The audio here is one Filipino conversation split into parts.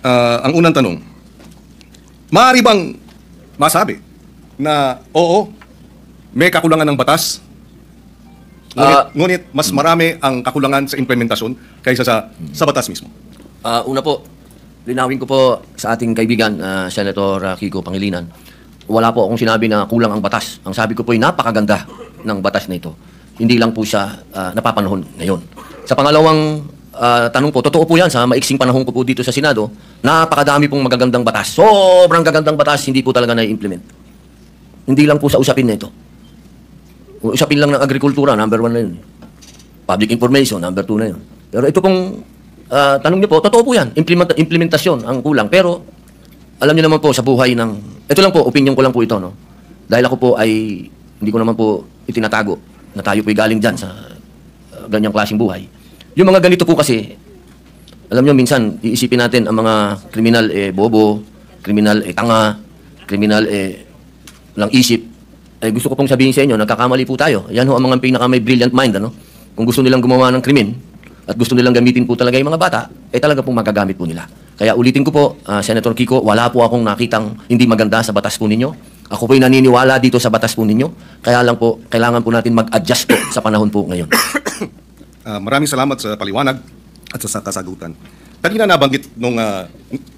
ang unang tanong, maaari bang masabi na oo, may kakulangan ng batas, ngunit mas marami ang kakulangan sa implementasyon kaysa sa batas mismo? Una po, linawin ko po sa ating kaibigan, Senator Kiko Pangilinan, wala po akong sinabi na kulang ang batas. Ang sabi ko po ay napakaganda ng batas na ito. Hindi lang po siya napapanahon ngayon. Sa pangalawang tanong po, totoo po yan sa maiksing panahon ko po dito sa Senado, napakadami pong magagandang batas. Sobrang gagandang batas, hindi po talaga na-implement. Hindi lang po sa usapin na ito. Usapin lang ng agrikultura, number 1 na yun. Public information, number 2 na yun. Pero ito pong tanong niyo po, totoo po yan. Implementasyon ang kulang. Pero alam niyo naman po sa buhay ng... Ito lang po, opinion ko lang po ito. No? Dahil ako po ay, hindi ko naman po itinatago na tayo po ay galing dyan sa ganyang klaseng buhay. Yung mga ganito po kasi, alam niyo, minsan, iisipin natin ang mga kriminal bobo, kriminal tanga, kriminal lang isip. Gusto ko pong sabihin sa inyo, nagkakamali po tayo. Yan ho ang mga pinaka may brilliant mind. Ano? Kung gusto nilang gumawa ng krimen, at gusto nilang gamitin po talaga yung mga bata, talaga pong magagamit po nila. Kaya ulitin ko po, Senator Kiko, wala po akong nakitang hindi maganda sa batas po ninyo. Ako po'y naniniwala dito sa batas po ninyo. Kaya lang po, kailangan po natin mag-adjust po sa panahon po ngayon. Maraming salamat sa paliwanag at sa kasagutan. Kanina nabanggit nung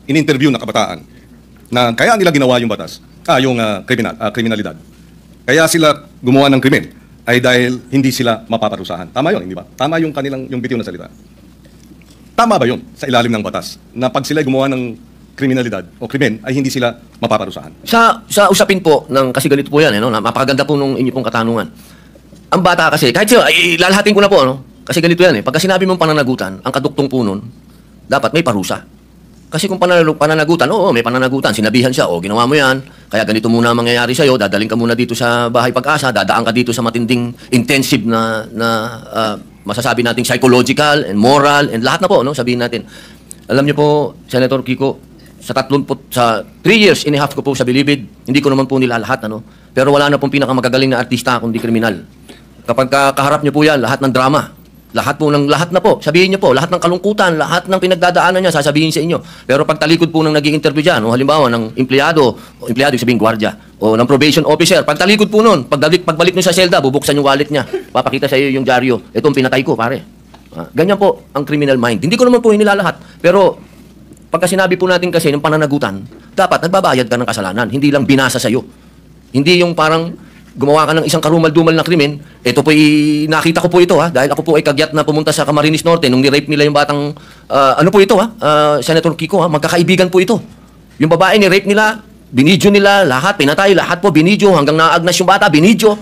in-interview na kabataan na kaya nila ginawa yung batas, yung kriminalidad. Kaya sila gumawa ng krimen ay dahil hindi sila mapaparusahan. Tama yun, hindi ba? Tama yung kanilang yung bitiw na salita. Tama ba yun sa ilalim ng batas na pag sila gumawa ng kriminalidad o krimen ay hindi sila mapaparusahan? Sa usapin po ng kasi ganito po yan, napakaganda po nung inyo pong katanungan. Ang bata kasi, kahit siya, lalahatin ko na po, kasi ganito yan Pagka sinabi mong pananagutan, ang kaduktong po nun, dapat may parusa. Kasi kung pananagutan, oo, may pananagutan, sinabihan siya, ginawa mo yan, kaya ganito muna ang mangyayari sa'yo, dadaling ka muna dito sa Bahay Pag-asa, dadaan ka dito sa matinding intensive na masasabi nating psychological and moral and lahat na po, sabihin natin. Alam niyo po, Senator Kiko, sa 3 years and a half ko po sa Bilibid, hindi ko naman po nila lahat, pero wala na pong pinakamagagaling na artista kundi kriminal. Kapag kaharap niyo po yan, lahat ng drama, lahat na po, sabihin niyo po, lahat ng kalungkutan, lahat ng pinagdadaanan niya, sasabihin sa inyo. Pero pag talikod po ng nag-i-interview dyan, halimbawa ng empleyado sabihin gwardiya, o ng probation officer, pag talikod po nun, pagbalik niyo sa selda, bubuksan yung wallet niya, papakita sa iyo yung dyaryo, itong pinatay ko, pare. Ganyan po ang criminal mind. Hindi ko naman po inilalahat, pero pagka sinabi po natin kasi ng pananagutan, dapat nagbabayad ka ng kasalanan, hindi lang binasa sa iyo. Hindi yung parang gumawa ka ng isang karumal-dumal na krimen, ito po nakita ko po ito dahil ako po ay kagyat na pumunta sa Camarines Norte nung ni-rape nila yung batang, ano po ito Senator Kiko magkakaibigan po ito. Yung babae ni-rape nila, binidyo nila, lahat, pinatay, lahat po binidyo, hanggang naagnas yung bata, binidyo.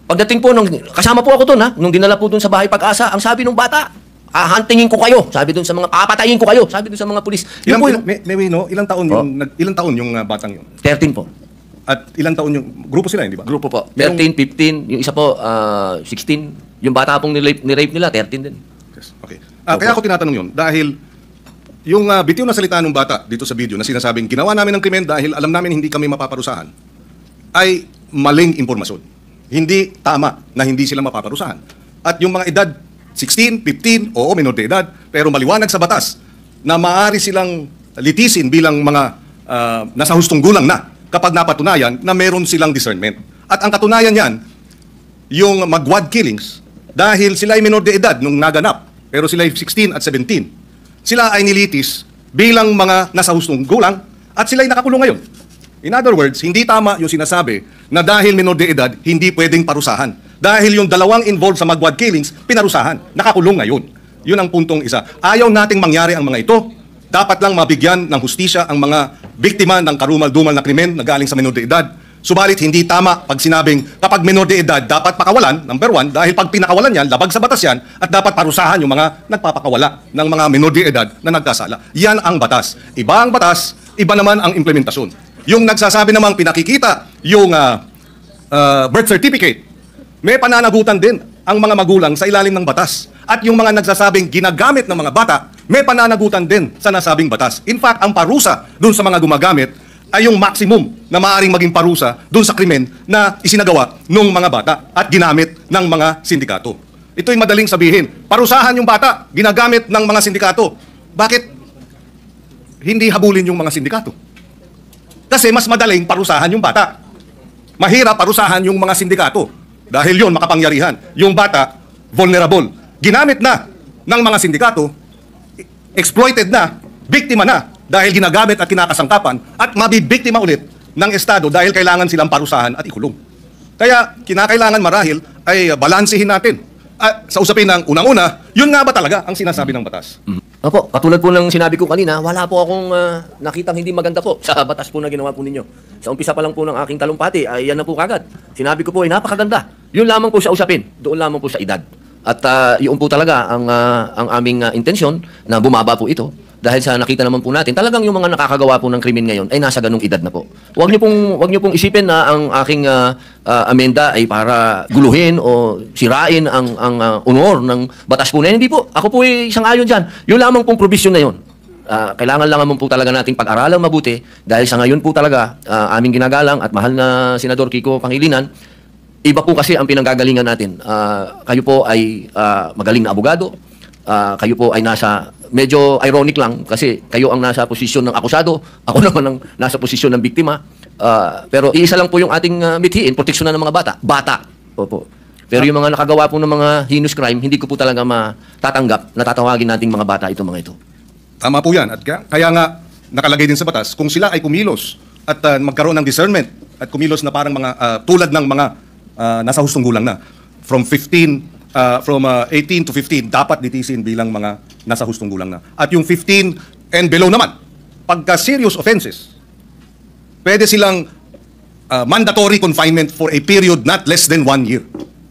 Pagdating po, kasama po ako doon nung dinala po doon sa Bahay Pag-asa, ang sabi ng bata, hahantingin ko kayo, sabi doon sa mga, papatayin ko kayo, sabi doon sa mga pulis. Ilang taon yung batang yun? 13 po. At ilang taon yung grupo sila, hindi ba? Grupo po. 13, 15, yung isa po 16. Yung bata pong ni-rape nila, 13 din. Yes. Okay. Kaya ako tinatanong yun dahil yung bitiw na salita ng bata dito sa video na sinasabing ginawa namin ng krimen dahil alam namin hindi kami mapaparusahan ay maling impormasyon. Hindi tama na hindi sila mapaparusahan. At yung mga edad 16, 15, oo, menor de edad, pero maliwanag sa batas na maaari silang litisin bilang mga nasa hustong gulang na kapag napatunayan na meron silang discernment. At ang katunayan yan, yung magwad killings, dahil sila ay menor de edad nung naganap, pero sila ay 16 at 17, sila ay nilitis bilang mga nasa hustong gulang at sila ay nakakulong ngayon. In other words, hindi tama yung sinasabi na dahil menor de edad, hindi pwedeng parusahan. Dahil yung dalawang involved sa magwad killings, pinarusahan, nakakulong ngayon. Yun ang puntong isa. Ayaw nating mangyari ang mga ito. Dapat lang mabigyan ng hustisya ang mga biktima ng karumal-dumal na krimen na galing sa menor de edad. Subalit hindi tama pag sinabing kapag menor de edad dapat pakawalan, number 1, dahil pag pinakawalan yan, labag sa batas yan, at dapat parusahan yung mga nagpapakawala ng mga menor de edad na nagkasala. Yan ang batas. Iba ang batas, iba naman ang implementasyon. Yung nagsasabi namang pinakikita yung birth certificate, may pananagutan din ang mga magulang sa ilalim ng batas. At yung mga nagsasabing ginagamit ng mga bata, may pananagutan din sa nasabing batas. In fact, ang parusa dun sa mga gumagamit ay yung maximum na maaaring maging parusa dun sa krimen na isinagawa ng mga bata at ginamit ng mga sindikato. Ito'y madaling sabihin. Parusahan yung bata, ginagamit ng mga sindikato. Bakit? hindi habulin yung mga sindikato. Kasi mas madaling parusahan yung bata. Mahirap parusahan yung mga sindikato. Dahil yun, makapangyarihan. Yung bata, vulnerable. Ginamit na ng mga sindikato, exploited na, biktima na, dahil ginagamit at kinakasangkapan, at mabibiktima ulit ng Estado dahil kailangan silang parusahan at ikulong. Kaya, kinakailangan marahil ay balansihin natin. At sa usapin ng unang-una, yun nga ba talaga ang sinasabi ng batas? Opo, katulad po ng sinabi ko kanina, wala po akong nakitang hindi maganda po sa batas po na ginawa po ninyo. Sa umpisa pa lang po ng aking talumpati, ay yan na po kagad. Sinabi ko po ay napakaganda. Yun lamang po sa usapin, doon lamang po sa edad. At yun po talaga ang aming intensyon na bumaba po ito. Dahil sa nakita naman po natin, talagang yung mga nakakagawa po ng krimen ngayon ay nasa ganung edad na po. Huwag niyo pong isipin na ang aking amenda ay para guluhin o sirain ang honor ng batas po na yan. Hindi po. Ako po ay isang ayon dyan. Yung lamang pong provision na yun. Kailangan lang naman po talaga nating pag-aralan mabuti dahil sa ngayon po talaga aming ginagalang at mahal na Senador Kiko Pangilinan, iba po kasi ang pinanggagalingan natin. Kayo po ay magaling na abogado. Kayo po ay medyo ironic lang kasi kayo ang nasa posisyon ng akusado, ako naman ang nasa posisyon ng biktima. Pero iisa lang po yung ating mithiin, proteksyonan ng mga bata. Bata. Opo. Pero yung mga nakagawa po ng mga heinous crime, hindi ko po talaga matatanggap na tatawagin nating mga bata itong mga ito. Tama po yan. At kaya nga, nakalagay din sa batas, kung sila ay kumilos at magkaroon ng discernment at kumilos na parang mga tulad ng mga nasa hustong gulang na, from 18 to 15, dapat litisin bilang mga nasa hustong gulang na. At yung 15 and below naman, pagka serious offenses, pwede silang mandatory confinement for a period not less than 1 year.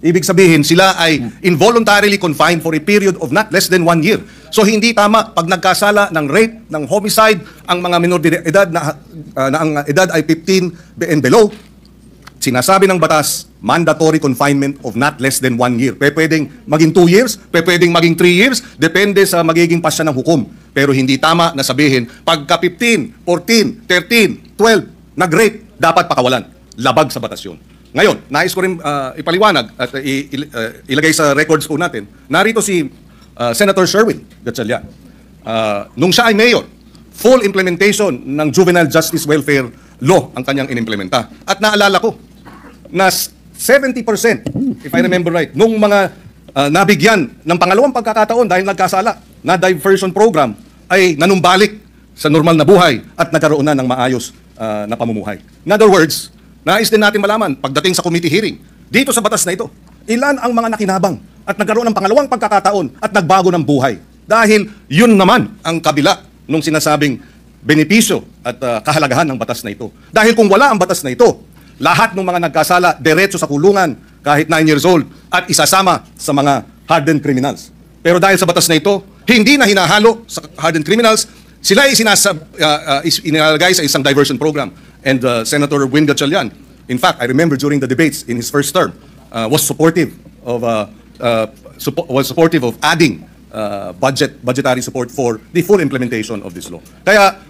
Ibig sabihin, sila ay involuntarily confined for a period of not less than 1 year. So hindi tama pag nagkasala ng rape, ng homicide, ang mga minor de edad na ang edad ay 15 and below, sinasabi ng batas, mandatory confinement of not less than 1 year. Pwedeng maging 2 years, pwedeng maging 3 years, depende sa magiging pasya ng hukom. Pero hindi tama na sabihin, pagka 15, 14, 13, 12, nag-rape, dapat pakawalan. Labag sa batas yun. Ngayon, nais ko rin ipaliwanag at ilagay sa records po natin, narito si Senator Sherwin Gatchalian. Nung siya ay mayor, full implementation ng Juvenile Justice Welfare Law ang kanyang inimplementa. At naalala ko, na 70%, if I remember right, nung mga nabigyan ng pangalawang pagkakataon dahil nagkasala na diversion program ay nanumbalik sa normal na buhay at nagkaroon na ng maayos na pamumuhay. In other words, nais din natin malaman pagdating sa committee hearing, dito sa batas na ito, ilan ang mga nakinabang at nagkaroon ng pangalawang pagkakataon at nagbago ng buhay. Dahil yun naman ang kabila nung sinasabing benepisyo at kahalagahan ng batas na ito. Dahil kung wala ang batas na ito, lahat ng mga nagkasala, diretso sa kulungan, kahit 9 years old, at isasama sa mga hardened criminals. Pero dahil sa batas na ito, hindi na hinahalo sa hardened criminals, sila ay inalagay sa isang diversion program. And Senator Win Gatchalian, in fact, I remember during the debates in his first term, was supportive of adding budgetary support for the full implementation of this law. Kaya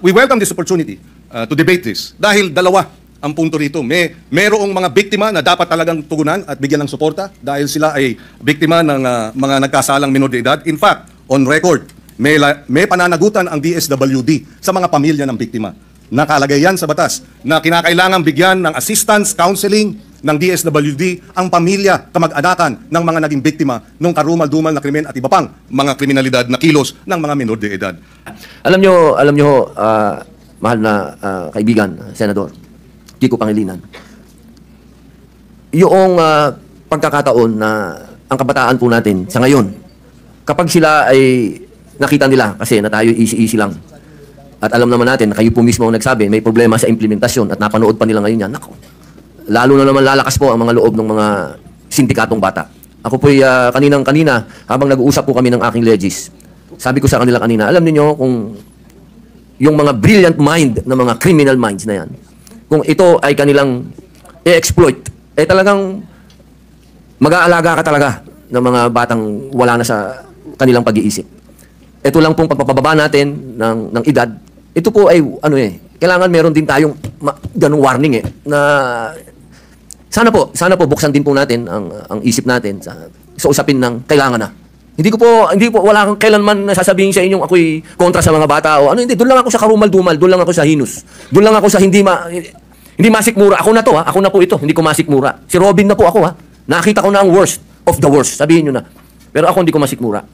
we welcome this opportunity to debate this dahil dalawa ang punto rito. Merong mga biktima na dapat talagang tugunan at bigyan ng suporta dahil sila ay biktima ng mga nagkasalang minor de edad. In fact, on record, may pananagutan ang DSWD sa mga pamilya ng biktima. Nakalagay yan sa batas na kinakailangang bigyan ng assistance, counseling ng DSWD ang pamilya, kamag-anakan ng mga naging biktima ng karumal-dumal na krimen at iba pang mga kriminalidad na kilos ng mga minor de edad. Alam nyo, mahal na kaibigan, Senador Kiko Pangilinan, yung pagkakataon na ang kabataan po natin sa ngayon, kapag sila ay nakita nila kasi na tayo easy-easy lang, at alam naman natin, kayo po mismo ang nagsabi, may problema sa implementasyon at napanood pa nila ngayon yan, nako, lalo na naman lalakas po ang mga loob ng mga sindikatong bata. Ako po kanina, habang nag-uusap po kami ng aking legis, sabi ko sa kanila kanina, alam niyo kung yung mga brilliant mind na mga criminal minds na yan, kung ito ay kanilang i-exploit, talagang mag-aalaga ka talaga ng mga batang wala na sa kanilang pag-iisip. Ito lang pong pagpapababa natin ng edad, ito po ay, kailangan meron din tayong ganung warning na sana po buksan din po natin ang isip natin sa usapin ng kailangan na. Hindi po, wala kang kailanman nasasabihin sa inyong ako'y kontra sa mga bata o ano, hindi. Doon lang ako sa karumal-dumal, doon lang ako sa hinus. Doon lang ako sa hindi masikmura. Ako na to, ha? Ako na po ito, hindi ko masikmura. Si Robin na po ako, ha? Nakita ko na ang worst of the worst, sabihin nyo na. Pero ako hindi ko masikmura.